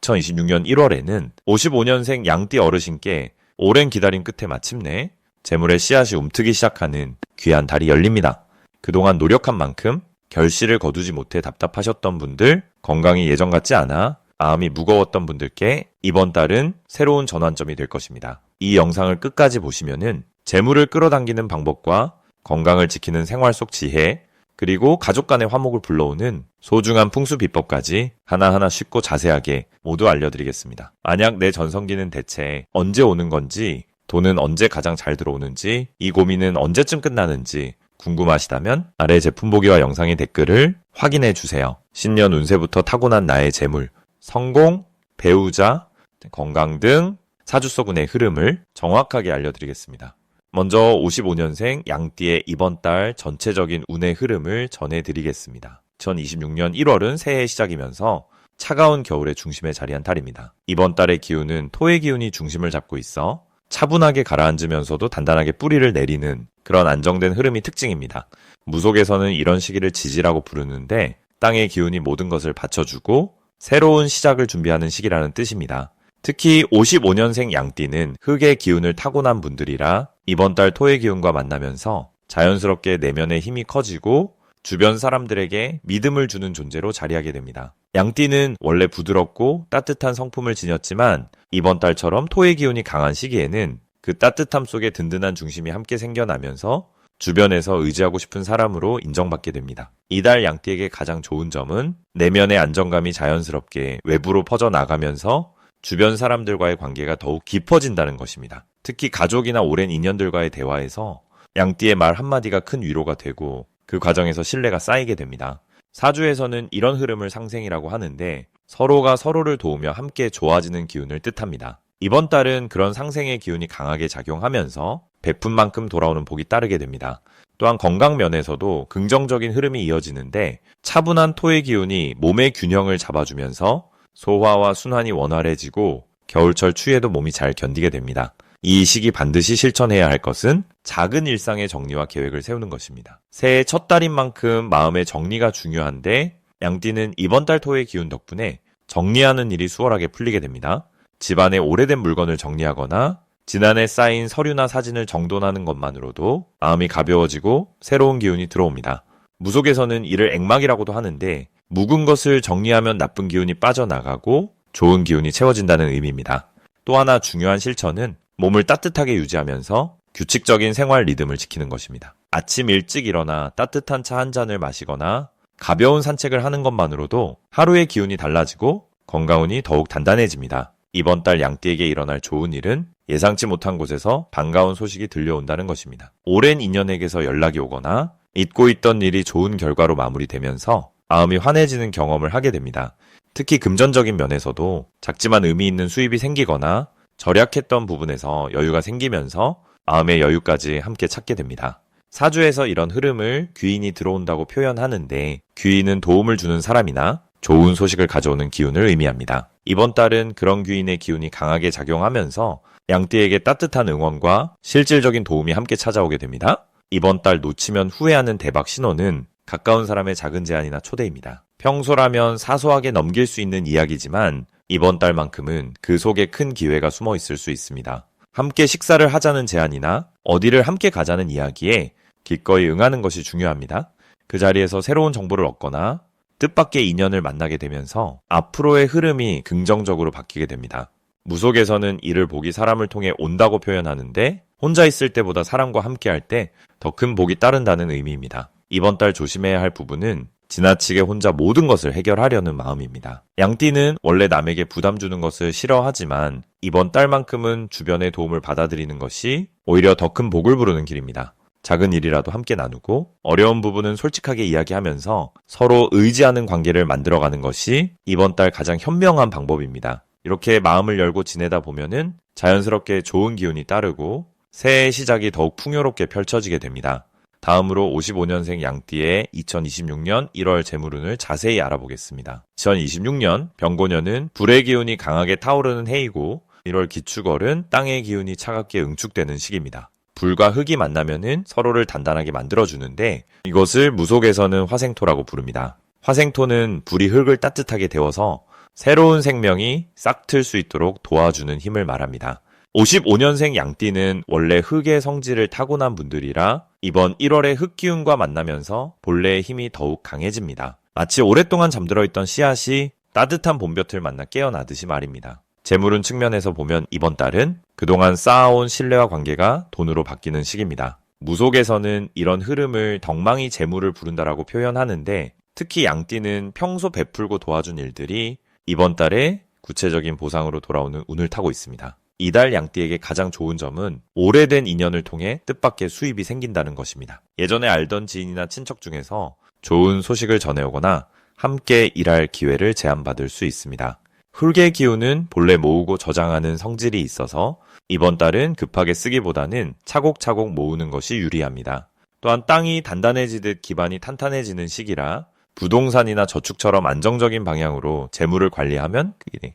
2026년 1월에는 55년생 양띠 어르신께 오랜 기다림 끝에 마침내 재물의 씨앗이 움트기 시작하는 귀한 달이 열립니다. 그동안 노력한 만큼 결실을 거두지 못해 답답하셨던 분들, 건강이 예전 같지 않아 마음이 무거웠던 분들께 이번 달은 새로운 전환점이 될 것입니다. 이 영상을 끝까지 보시면은 재물을 끌어당기는 방법과 건강을 지키는 생활 속 지혜, 그리고 가족 간의 화목을 불러오는 소중한 풍수 비법까지 하나하나 쉽고 자세하게 모두 알려드리겠습니다. 만약 내 전성기는 대체 언제 오는 건지, 돈은 언제 가장 잘 들어오는지, 이 고민은 언제쯤 끝나는지 궁금하시다면 아래 제품 보기와 영상의 댓글을 확인해 주세요. 신년 운세부터 타고난 나의 재물, 성공, 배우자, 건강 등 사주서군의 흐름을 정확하게 알려드리겠습니다. 먼저 55년생 양띠의 이번 달 전체적인 운의 흐름을 전해드리겠습니다. 2026년 1월은 새해 시작이면서 차가운 겨울의 중심에 자리한 달입니다. 이번 달의 기운은 토의 기운이 중심을 잡고 있어 차분하게 가라앉으면서도 단단하게 뿌리를 내리는 그런 안정된 흐름이 특징입니다. 무속에서는 이런 시기를 지지라고 부르는데 땅의 기운이 모든 것을 받쳐주고 새로운 시작을 준비하는 시기라는 뜻입니다. 특히 55년생 양띠는 흙의 기운을 타고난 분들이라 이번 달 토의 기운과 만나면서 자연스럽게 내면의 힘이 커지고 주변 사람들에게 믿음을 주는 존재로 자리하게 됩니다. 양띠는 원래 부드럽고 따뜻한 성품을 지녔지만 이번 달처럼 토의 기운이 강한 시기에는 그 따뜻함 속에 든든한 중심이 함께 생겨나면서 주변에서 의지하고 싶은 사람으로 인정받게 됩니다. 이달 양띠에게 가장 좋은 점은 내면의 안정감이 자연스럽게 외부로 퍼져나가면서 주변 사람들과의 관계가 더욱 깊어진다는 것입니다. 특히 가족이나 오랜 인연들과의 대화에서 양띠의 말 한마디가 큰 위로가 되고 그 과정에서 신뢰가 쌓이게 됩니다. 사주에서는 이런 흐름을 상생이라고 하는데 서로가 서로를 도우며 함께 좋아지는 기운을 뜻합니다. 이번 달은 그런 상생의 기운이 강하게 작용하면서 베푼 만큼 돌아오는 복이 따르게 됩니다. 또한 건강 면에서도 긍정적인 흐름이 이어지는데 차분한 토의 기운이 몸의 균형을 잡아주면서 소화와 순환이 원활해지고 겨울철 추위에도 몸이 잘 견디게 됩니다. 이 시기 반드시 실천해야 할 것은 작은 일상의 정리와 계획을 세우는 것입니다. 새해 첫 달인 만큼 마음의 정리가 중요한데 양띠는 이번 달 토의 기운 덕분에 정리하는 일이 수월하게 풀리게 됩니다. 집안에 오래된 물건을 정리하거나 지난해 쌓인 서류나 사진을 정돈하는 것만으로도 마음이 가벼워지고 새로운 기운이 들어옵니다. 무속에서는 이를 액막이라고도 하는데 묵은 것을 정리하면 나쁜 기운이 빠져나가고 좋은 기운이 채워진다는 의미입니다. 또 하나 중요한 실천은 몸을 따뜻하게 유지하면서 규칙적인 생활 리듬을 지키는 것입니다. 아침 일찍 일어나 따뜻한 차 한 잔을 마시거나 가벼운 산책을 하는 것만으로도 하루의 기운이 달라지고 건강운이 더욱 단단해집니다. 이번 달 양띠에게 일어날 좋은 일은 예상치 못한 곳에서 반가운 소식이 들려온다는 것입니다. 오랜 인연에게서 연락이 오거나 잊고 있던 일이 좋은 결과로 마무리되면서 마음이 환해지는 경험을 하게 됩니다. 특히 금전적인 면에서도 작지만 의미 있는 수입이 생기거나 절약했던 부분에서 여유가 생기면서 마음의 여유까지 함께 찾게 됩니다. 사주에서 이런 흐름을 귀인이 들어온다고 표현하는데 귀인은 도움을 주는 사람이나 좋은 소식을 가져오는 기운을 의미합니다. 이번 달은 그런 귀인의 기운이 강하게 작용하면서 양띠에게 따뜻한 응원과 실질적인 도움이 함께 찾아오게 됩니다. 이번 달 놓치면 후회하는 대박 신호는 가까운 사람의 작은 제안이나 초대입니다. 평소라면 사소하게 넘길 수 있는 이야기지만 이번 달만큼은 그 속에 큰 기회가 숨어 있을 수 있습니다. 함께 식사를 하자는 제안이나 어디를 함께 가자는 이야기에 기꺼이 응하는 것이 중요합니다. 그 자리에서 새로운 정보를 얻거나 뜻밖의 인연을 만나게 되면서 앞으로의 흐름이 긍정적으로 바뀌게 됩니다. 무속에서는 이를 복이 사람을 통해 온다고 표현하는데 혼자 있을 때보다 사람과 함께 할 때 더 큰 복이 따른다는 의미입니다. 이번 달 조심해야 할 부분은 지나치게 혼자 모든 것을 해결하려는 마음입니다. 양띠는 원래 남에게 부담 주는 것을 싫어하지만 이번 달만큼은 주변의 도움을 받아들이는 것이 오히려 더 큰 복을 부르는 길입니다. 작은 일이라도 함께 나누고 어려운 부분은 솔직하게 이야기하면서 서로 의지하는 관계를 만들어가는 것이 이번 달 가장 현명한 방법입니다. 이렇게 마음을 열고 지내다 보면은 자연스럽게 좋은 기운이 따르고 새해의 시작이 더욱 풍요롭게 펼쳐지게 됩니다. 다음으로 55년생 양띠의 2026년 1월 재물운을 자세히 알아보겠습니다. 2026년 병고년은 불의 기운이 강하게 타오르는 해이고 1월 기축월은 땅의 기운이 차갑게 응축되는 시기입니다. 불과 흙이 만나면은 서로를 단단하게 만들어주는데 이것을 무속에서는 화생토라고 부릅니다. 화생토는 불이 흙을 따뜻하게 데워서 새로운 생명이 싹틀 수 있도록 도와주는 힘을 말합니다. 55년생 양띠는 원래 흙의 성질을 타고난 분들이라 이번 1월에 흙기운과 만나면서 본래의 힘이 더욱 강해집니다. 마치 오랫동안 잠들어 있던 씨앗이 따뜻한 봄볕을 만나 깨어나듯이 말입니다. 재물운 측면에서 보면 이번 달은 그동안 쌓아온 신뢰와 관계가 돈으로 바뀌는 시기입니다. 무속에서는 이런 흐름을 덕망이 재물을 부른다라고 표현하는데 특히 양띠는 평소 베풀고 도와준 일들이 이번 달에 구체적인 보상으로 돌아오는 운을 타고 있습니다. 이달 양띠에게 가장 좋은 점은 오래된 인연을 통해 뜻밖의 수입이 생긴다는 것입니다. 예전에 알던 지인이나 친척 중에서 좋은 소식을 전해오거나 함께 일할 기회를 제안받을 수 있습니다. 흙의 기운은 본래 모으고 저장하는 성질이 있어서 이번 달은 급하게 쓰기보다는 차곡차곡 모으는 것이 유리합니다. 또한 땅이 단단해지듯 기반이 탄탄해지는 시기라 부동산이나 저축처럼 안정적인 방향으로 재물을 관리하면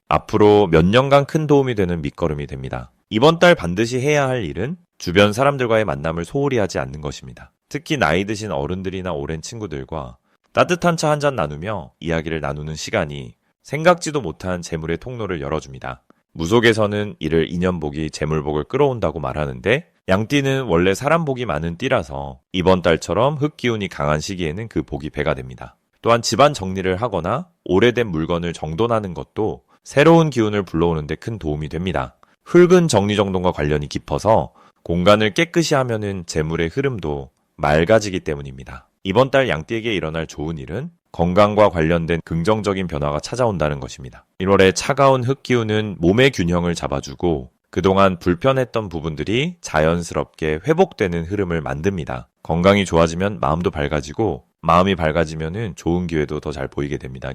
앞으로 몇 년간 큰 도움이 되는 밑거름이 됩니다. 이번 달 반드시 해야 할 일은 주변 사람들과의 만남을 소홀히 하지 않는 것입니다. 특히 나이 드신 어른들이나 오랜 친구들과 따뜻한 차 한잔 나누며 이야기를 나누는 시간이 생각지도 못한 재물의 통로를 열어줍니다. 무속에서는 이를 인연복이 재물복을 끌어온다고 말하는데 양띠는 원래 사람복이 많은 띠라서 이번 달처럼 흙기운이 강한 시기에는 그 복이 배가 됩니다. 또한 집안 정리를 하거나 오래된 물건을 정돈하는 것도 새로운 기운을 불러오는 데 큰 도움이 됩니다. 흙은 정리정돈과 관련이 깊어서 공간을 깨끗이 하면은 재물의 흐름도 맑아지기 때문입니다. 이번 달 양띠에게 일어날 좋은 일은 건강과 관련된 긍정적인 변화가 찾아온다는 것입니다. 1월에 차가운 흙기운은 몸의 균형을 잡아주고 그동안 불편했던 부분들이 자연스럽게 회복되는 흐름을 만듭니다. 건강이 좋아지면 마음도 밝아지고 마음이 밝아지면 좋은 기회도 더 잘 보이게 됩니다.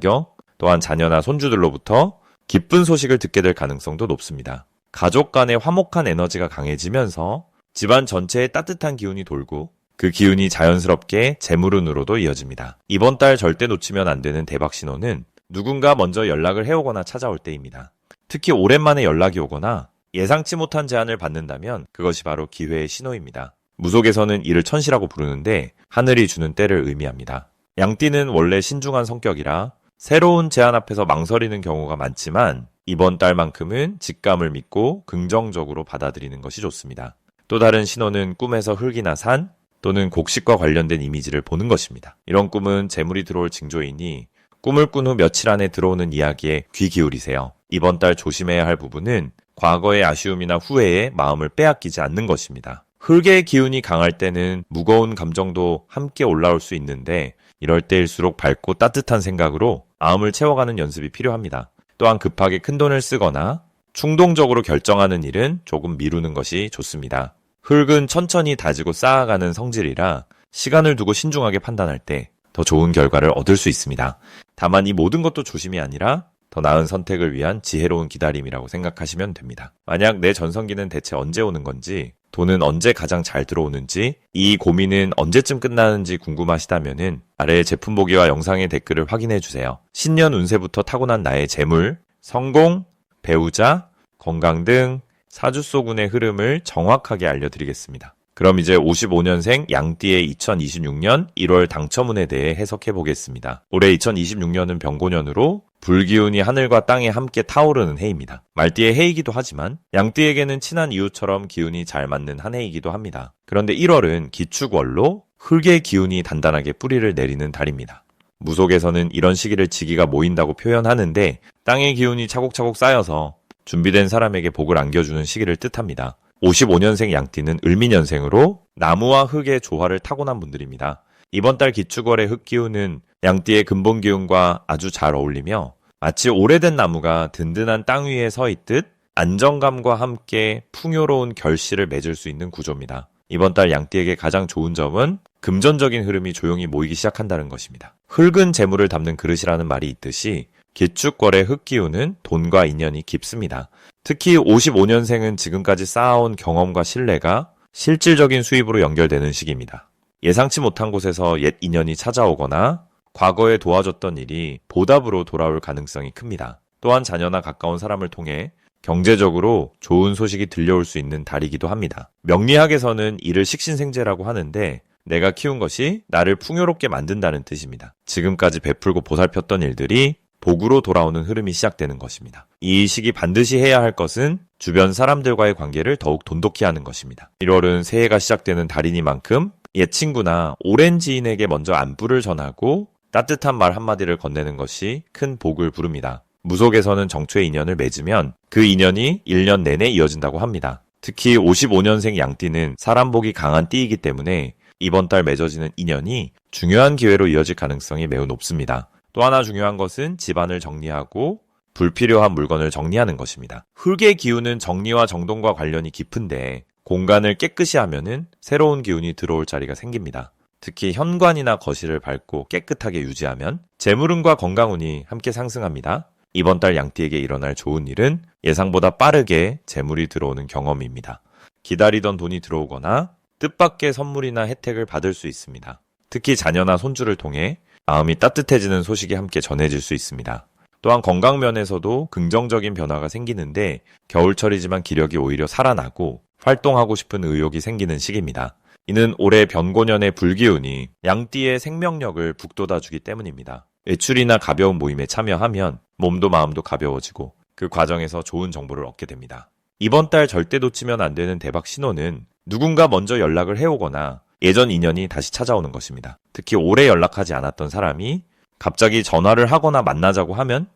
또한 자녀나 손주들로부터 기쁜 소식을 듣게 될 가능성도 높습니다. 가족 간의 화목한 에너지가 강해지면서 집안 전체에 따뜻한 기운이 돌고 그 기운이 자연스럽게 재물운으로도 이어집니다. 이번 달 절대 놓치면 안 되는 대박 신호는 누군가 먼저 연락을 해오거나 찾아올 때입니다. 특히 오랜만에 연락이 오거나 예상치 못한 제안을 받는다면 그것이 바로 기회의 신호입니다. 무속에서는 이를 천시라고 부르는데 하늘이 주는 때를 의미합니다. 양띠는 원래 신중한 성격이라 새로운 제안 앞에서 망설이는 경우가 많지만 이번 달만큼은 직감을 믿고 긍정적으로 받아들이는 것이 좋습니다. 또 다른 신호는 꿈에서 흙이나 산 또는 곡식과 관련된 이미지를 보는 것입니다. 이런 꿈은 재물이 들어올 징조이니 꿈을 꾼 후 며칠 안에 들어오는 이야기에 귀 기울이세요. 이번 달 조심해야 할 부분은 과거의 아쉬움이나 후회에 마음을 빼앗기지 않는 것입니다. 흙의 기운이 강할 때는 무거운 감정도 함께 올라올 수 있는데 이럴 때일수록 밝고 따뜻한 생각으로 마음을 채워가는 연습이 필요합니다. 또한 급하게 큰돈을 쓰거나 충동적으로 결정하는 일은 조금 미루는 것이 좋습니다. 흙은 천천히 다지고 쌓아가는 성질이라 시간을 두고 신중하게 판단할 때 더 좋은 결과를 얻을 수 있습니다. 다만 이 모든 것도 조심이 아니라 더 나은 선택을 위한 지혜로운 기다림이라고 생각하시면 됩니다. 만약 내 전성기는 대체 언제 오는 건지, 돈은 언제 가장 잘 들어오는지, 이 고민은 언제쯤 끝나는지 궁금하시다면은 아래 제품 보기와 영상의 댓글을 확인해 주세요. 신년 운세부터 타고난 나의 재물, 성공, 배우자, 건강 등 사주소군의 흐름을 정확하게 알려드리겠습니다. 그럼 이제 55년생 양띠의 2026년 1월 당첨운에 대해 해석해 보겠습니다. 올해 2026년은 병고년으로 불기운이 하늘과 땅에 함께 타오르는 해입니다. 말띠의 해이기도 하지만 양띠에게는 친한 이웃처럼 기운이 잘 맞는 한 해이기도 합니다. 그런데 1월은 기축월로 흙의 기운이 단단하게 뿌리를 내리는 달입니다. 무속에서는 이런 시기를 지기가 모인다고 표현하는데 땅의 기운이 차곡차곡 쌓여서 준비된 사람에게 복을 안겨주는 시기를 뜻합니다. 55년생 양띠는 을미년생으로 나무와 흙의 조화를 타고난 분들입니다. 이번 달 기축월의 흙기운은 양띠의 근본기운과 아주 잘 어울리며 마치 오래된 나무가 든든한 땅 위에 서 있듯 안정감과 함께 풍요로운 결실을 맺을 수 있는 구조입니다. 이번 달 양띠에게 가장 좋은 점은 금전적인 흐름이 조용히 모이기 시작한다는 것입니다. 흙은 재물을 담는 그릇이라는 말이 있듯이 기축월의 흙기운은 돈과 인연이 깊습니다. 특히 55년생은 지금까지 쌓아온 경험과 신뢰가 실질적인 수입으로 연결되는 시기입니다. 예상치 못한 곳에서 옛 인연이 찾아오거나 과거에 도와줬던 일이 보답으로 돌아올 가능성이 큽니다. 또한 자녀나 가까운 사람을 통해 경제적으로 좋은 소식이 들려올 수 있는 달이기도 합니다. 명리학에서는 이를 식신생재라고 하는데 내가 키운 것이 나를 풍요롭게 만든다는 뜻입니다. 지금까지 베풀고 보살폈던 일들이 복으로 돌아오는 흐름이 시작되는 것입니다. 이 시기 반드시 해야 할 것은 주변 사람들과의 관계를 더욱 돈독히 하는 것입니다. 1월은 새해가 시작되는 달이니만큼 옛 친구나 오랜 지인에게 먼저 안부를 전하고 따뜻한 말 한마디를 건네는 것이 큰 복을 부릅니다. 무속에서는 정초의 인연을 맺으면 그 인연이 1년 내내 이어진다고 합니다. 특히 55년생 양띠는 사람복이 강한 띠이기 때문에 이번 달 맺어지는 인연이 중요한 기회로 이어질 가능성이 매우 높습니다. 또 하나 중요한 것은 집안을 정리하고 불필요한 물건을 정리하는 것입니다. 흙의 기운은 정리와 정돈과 관련이 깊은데 공간을 깨끗이 하면은 새로운 기운이 들어올 자리가 생깁니다. 특히 현관이나 거실을 밝고 깨끗하게 유지하면 재물운과 건강운이 함께 상승합니다. 이번 달 양띠에게 일어날 좋은 일은 예상보다 빠르게 재물이 들어오는 경험입니다. 기다리던 돈이 들어오거나 뜻밖의 선물이나 혜택을 받을 수 있습니다. 특히 자녀나 손주를 통해 마음이 따뜻해지는 소식이 함께 전해질 수 있습니다. 또한 건강 면에서도 긍정적인 변화가 생기는데 겨울철이지만 기력이 오히려 살아나고 활동하고 싶은 의욕이 생기는 시기입니다. 이는 올해 변고년의 불기운이 양띠의 생명력을 북돋아주기 때문입니다. 외출이나 가벼운 모임에 참여하면 몸도 마음도 가벼워지고 그 과정에서 좋은 정보를 얻게 됩니다. 이번 달 절대 놓치면 안 되는 대박 신호는 누군가 먼저 연락을 해오거나 예전 인연이 다시 찾아오는 것입니다. 특히 오래 연락하지 않았던 사람이 갑자기 전화를 하거나 만나자고 하면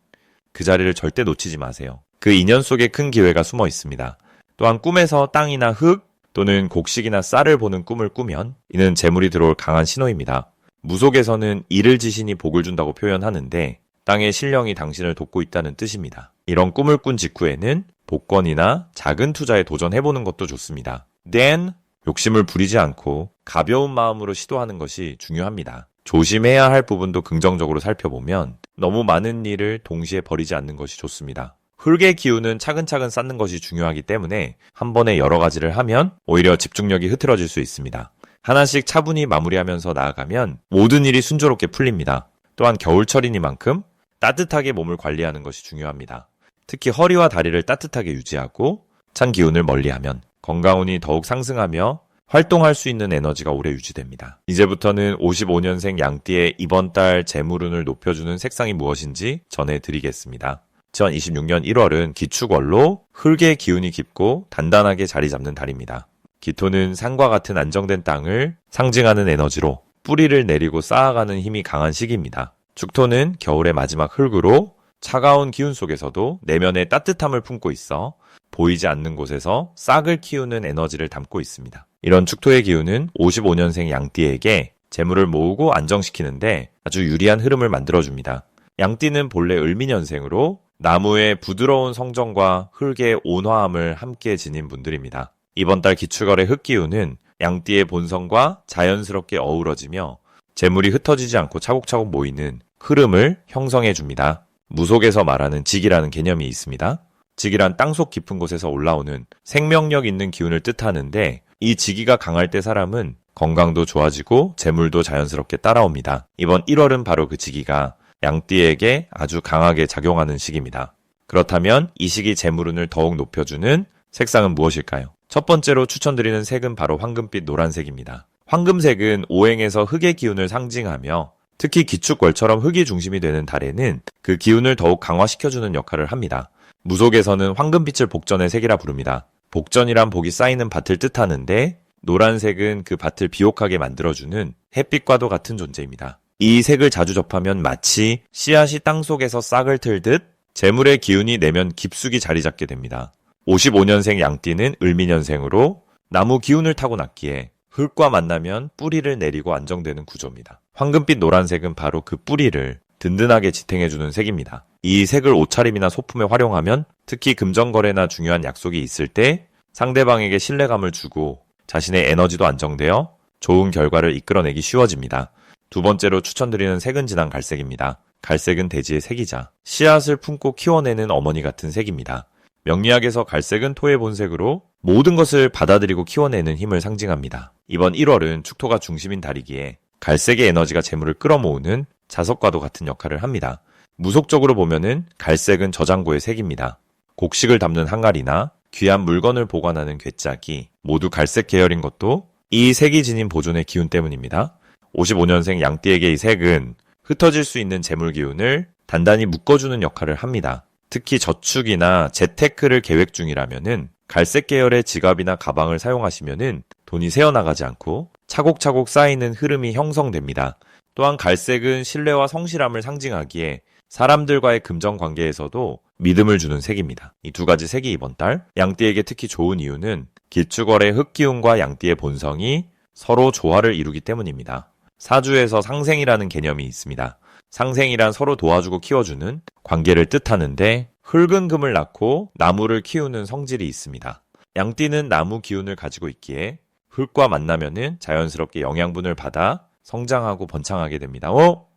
그 자리를 절대 놓치지 마세요. 그 인연 속에 큰 기회가 숨어 있습니다. 또한 꿈에서 땅이나 흙 또는 곡식이나 쌀을 보는 꿈을 꾸면 이는 재물이 들어올 강한 신호입니다. 무속에서는 이를 지신이 복을 준다고 표현하는데 땅의 신령이 당신을 돕고 있다는 뜻입니다. 이런 꿈을 꾼 직후에는 복권이나 작은 투자에 도전해보는 것도 좋습니다. then 욕심을 부리지 않고 가벼운 마음으로 시도하는 것이 중요합니다. 조심해야 할 부분도 긍정적으로 살펴보면 너무 많은 일을 동시에 버리지 않는 것이 좋습니다. 흙의 기운은 차근차근 쌓는 것이 중요하기 때문에 한 번에 여러 가지를 하면 오히려 집중력이 흐트러질 수 있습니다. 하나씩 차분히 마무리하면서 나아가면 모든 일이 순조롭게 풀립니다. 또한 겨울철이니만큼 따뜻하게 몸을 관리하는 것이 중요합니다. 특히 허리와 다리를 따뜻하게 유지하고 찬 기운을 멀리하면 건강운이 더욱 상승하며 활동할 수 있는 에너지가 오래 유지됩니다. 이제부터는 55년생 양띠의 이번 달 재물운을 높여주는 색상이 무엇인지 전해드리겠습니다. 2026년 1월은 기축월로 흙의 기운이 깊고 단단하게 자리 잡는 달입니다. 기토는 산과 같은 안정된 땅을 상징하는 에너지로 뿌리를 내리고 쌓아가는 힘이 강한 시기입니다. 축토는 겨울의 마지막 흙으로 차가운 기운 속에서도 내면에 따뜻함을 품고 있어 보이지 않는 곳에서 싹을 키우는 에너지를 담고 있습니다. 이런 축토의 기운은 55년생 양띠에게 재물을 모으고 안정시키는데 아주 유리한 흐름을 만들어줍니다. 양띠는 본래 을미년생으로 나무의 부드러운 성정과 흙의 온화함을 함께 지닌 분들입니다. 이번 달 기축월의 흙기운은 양띠의 본성과 자연스럽게 어우러지며 재물이 흩어지지 않고 차곡차곡 모이는 흐름을 형성해 줍니다. 무속에서 말하는 직이라는 개념이 있습니다. 직이란 땅속 깊은 곳에서 올라오는 생명력 있는 기운을 뜻하는데 이 직이가 강할 때 사람은 건강도 좋아지고 재물도 자연스럽게 따라옵니다. 이번 1월은 바로 그 직이가 양띠에게 아주 강하게 작용하는 시기입니다. 그렇다면 이 시기 재물운을 더욱 높여주는 색상은 무엇일까요? 첫 번째로 추천드리는 색은 바로 황금빛 노란색입니다. 황금색은 오행에서 흙의 기운을 상징하며 특히 기축월처럼 흙이 중심이 되는 달에는 그 기운을 더욱 강화시켜주는 역할을 합니다. 무속에서는 황금빛을 복전의 색이라 부릅니다. 복전이란 복이 쌓이는 밭을 뜻하는데 노란색은 그 밭을 비옥하게 만들어주는 햇빛과도 같은 존재입니다. 이 색을 자주 접하면 마치 씨앗이 땅속에서 싹을 틀듯 재물의 기운이 내면 깊숙이 자리 잡게 됩니다. 55년생 양띠는 을미년생으로 나무 기운을 타고났기에 흙과 만나면 뿌리를 내리고 안정되는 구조입니다. 황금빛 노란색은 바로 그 뿌리를 든든하게 지탱해주는 색입니다. 이 색을 옷차림이나 소품에 활용하면 특히 금전거래나 중요한 약속이 있을 때 상대방에게 신뢰감을 주고 자신의 에너지도 안정되어 좋은 결과를 이끌어내기 쉬워집니다. 두 번째로 추천드리는 색은 진한 갈색입니다. 갈색은 대지의 색이자 씨앗을 품고 키워내는 어머니 같은 색입니다. 명리학에서 갈색은 토의 본색으로 모든 것을 받아들이고 키워내는 힘을 상징합니다. 이번 1월은 축토가 중심인 달이기에 갈색의 에너지가 재물을 끌어모으는 자석과도 같은 역할을 합니다. 무속적으로 보면은 갈색은 저장고의 색입니다. 곡식을 담는 항아리나 귀한 물건을 보관하는 괴짝이 모두 갈색 계열인 것도 이 색이 지닌 보존의 기운 때문입니다. 55년생 양띠에게 이 색은 흩어질 수 있는 재물 기운을 단단히 묶어주는 역할을 합니다. 특히 저축이나 재테크를 계획 중이라면은 갈색 계열의 지갑이나 가방을 사용하시면은 돈이 새어나가지 않고 차곡차곡 쌓이는 흐름이 형성됩니다. 또한 갈색은 신뢰와 성실함을 상징하기에 사람들과의 금전 관계에서도 믿음을 주는 색입니다. 이 두 가지 색이 이번 달 양띠에게 특히 좋은 이유는 기축월의 흑기운과 양띠의 본성이 서로 조화를 이루기 때문입니다. 사주에서 상생이라는 개념이 있습니다. 상생이란 서로 도와주고 키워주는 관계를 뜻하는데 흙은 금을 낳고 나무를 키우는 성질이 있습니다. 양띠는 나무 기운을 가지고 있기에 흙과 만나면은 자연스럽게 영양분을 받아 성장하고 번창하게 됩니다.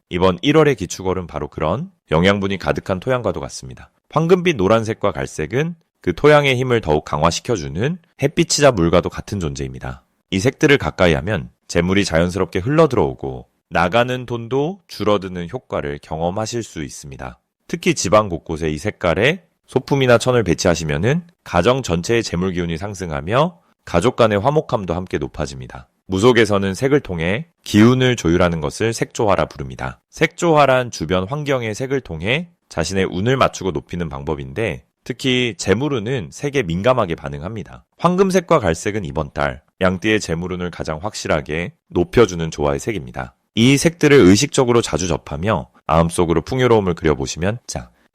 이번 1월의 기축월은 바로 그런 영양분이 가득한 토양과도 같습니다. 황금빛 노란색과 갈색은 그 토양의 힘을 더욱 강화시켜주는 햇빛이자 물과도 같은 존재입니다. 이 색들을 가까이 하면 재물이 자연스럽게 흘러들어오고 나가는 돈도 줄어드는 효과를 경험하실 수 있습니다. 특히 지방 곳곳에 이 색깔의 소품이나 천을 배치하시면은 가정 전체의 재물 기운이 상승하며 가족 간의 화목함도 함께 높아집니다. 무속에서는 색을 통해 기운을 조율하는 것을 색조화라 부릅니다. 색조화란 주변 환경의 색을 통해 자신의 운을 맞추고 높이는 방법인데 특히 재물운은 색에 민감하게 반응합니다. 황금색과 갈색은 이번 달 양띠의 재물운을 가장 확실하게 높여주는 조화의 색입니다. 이 색들을 의식적으로 자주 접하며 마음속으로 풍요로움을 그려보시면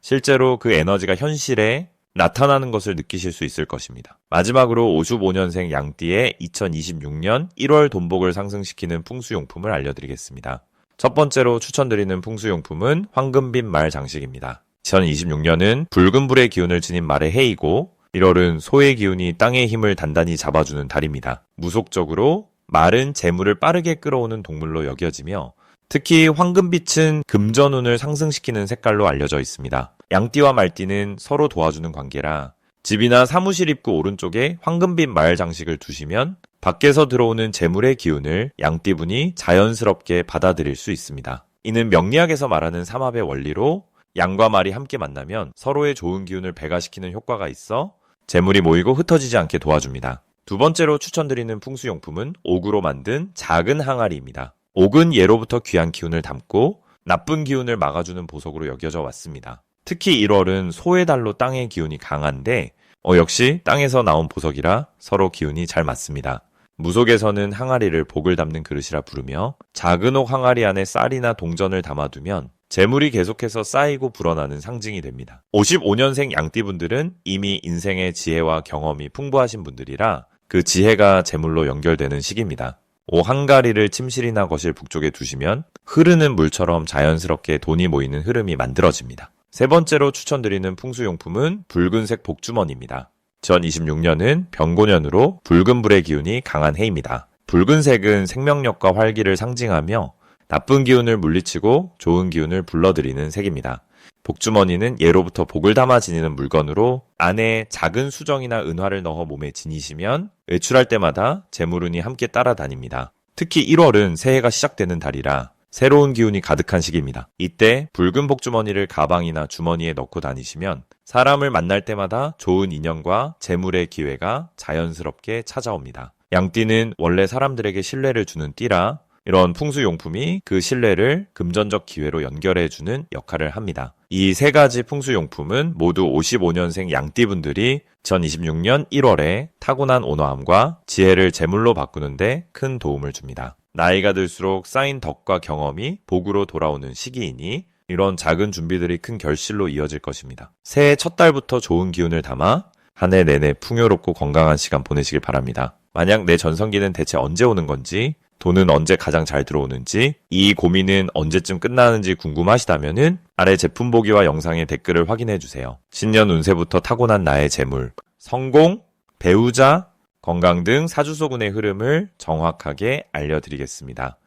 실제로 그 에너지가 현실에 나타나는 것을 느끼실 수 있을 것입니다. 마지막으로 55년생 양띠의 2026년 1월 돈복을 상승시키는 풍수용품을 알려드리겠습니다. 첫 번째로 추천드리는 풍수용품은 황금빛 말 장식입니다. 2026년은 붉은 불의 기운을 지닌 말의 해이고 1월은 소의 기운이 땅의 힘을 단단히 잡아주는 달입니다. 무속적으로 말은 재물을 빠르게 끌어오는 동물로 여겨지며 특히 황금빛은 금전운을 상승시키는 색깔로 알려져 있습니다. 양띠와 말띠는 서로 도와주는 관계라 집이나 사무실 입구 오른쪽에 황금빛 말 장식을 두시면 밖에서 들어오는 재물의 기운을 양띠분이 자연스럽게 받아들일 수 있습니다. 이는 명리학에서 말하는 삼합의 원리로 양과 말이 함께 만나면 서로의 좋은 기운을 배가시키는 효과가 있어 재물이 모이고 흩어지지 않게 도와줍니다. 두 번째로 추천드리는 풍수용품은 옥으로 만든 작은 항아리입니다. 옥은 예로부터 귀한 기운을 담고 나쁜 기운을 막아주는 보석으로 여겨져 왔습니다. 특히 1월은 소의 달로 땅의 기운이 강한데 역시 땅에서 나온 보석이라 서로 기운이 잘 맞습니다. 무속에서는 항아리를 복을 담는 그릇이라 부르며 작은 옥 항아리 안에 쌀이나 동전을 담아두면 재물이 계속해서 쌓이고 불어나는 상징이 됩니다. 55년생 양띠분들은 이미 인생의 지혜와 경험이 풍부하신 분들이라 그 지혜가 재물로 연결되는 시기입니다. 옥 항아리를 침실이나 거실 북쪽에 두시면 흐르는 물처럼 자연스럽게 돈이 모이는 흐름이 만들어집니다. 세 번째로 추천드리는 풍수용품은 붉은색 복주머니입니다. 2026년은 병고년으로 붉은 불의 기운이 강한 해입니다. 붉은색은 생명력과 활기를 상징하며 나쁜 기운을 물리치고 좋은 기운을 불러들이는 색입니다. 복주머니는 예로부터 복을 담아 지니는 물건으로 안에 작은 수정이나 은화를 넣어 몸에 지니시면 외출할 때마다 재물운이 함께 따라다닙니다. 특히 1월은 새해가 시작되는 달이라 새로운 기운이 가득한 시기입니다. 이때 붉은 복주머니를 가방이나 주머니에 넣고 다니시면 사람을 만날 때마다 좋은 인연과 재물의 기회가 자연스럽게 찾아옵니다. 양띠는 원래 사람들에게 신뢰를 주는 띠라 이런 풍수용품이 그 신뢰를 금전적 기회로 연결해주는 역할을 합니다. 이 세 가지 풍수용품은 모두 55년생 양띠분들이 2026년 1월에 타고난 온화함과 지혜를 재물로 바꾸는데 큰 도움을 줍니다. 나이가 들수록 쌓인 덕과 경험이 복으로 돌아오는 시기이니 이런 작은 준비들이 큰 결실로 이어질 것입니다. 새해 첫 달부터 좋은 기운을 담아 한 해 내내 풍요롭고 건강한 시간 보내시길 바랍니다. 만약 내 전성기는 대체 언제 오는 건지, 돈은 언제 가장 잘 들어오는지, 이 고민은 언제쯤 끝나는지 궁금하시다면은 아래 제품 보기와 영상의 댓글을 확인해주세요. 신년 운세부터 타고난 나의 재물, 성공, 배우자, 건강 등 사주소군의 흐름을 정확하게 알려드리겠습니다.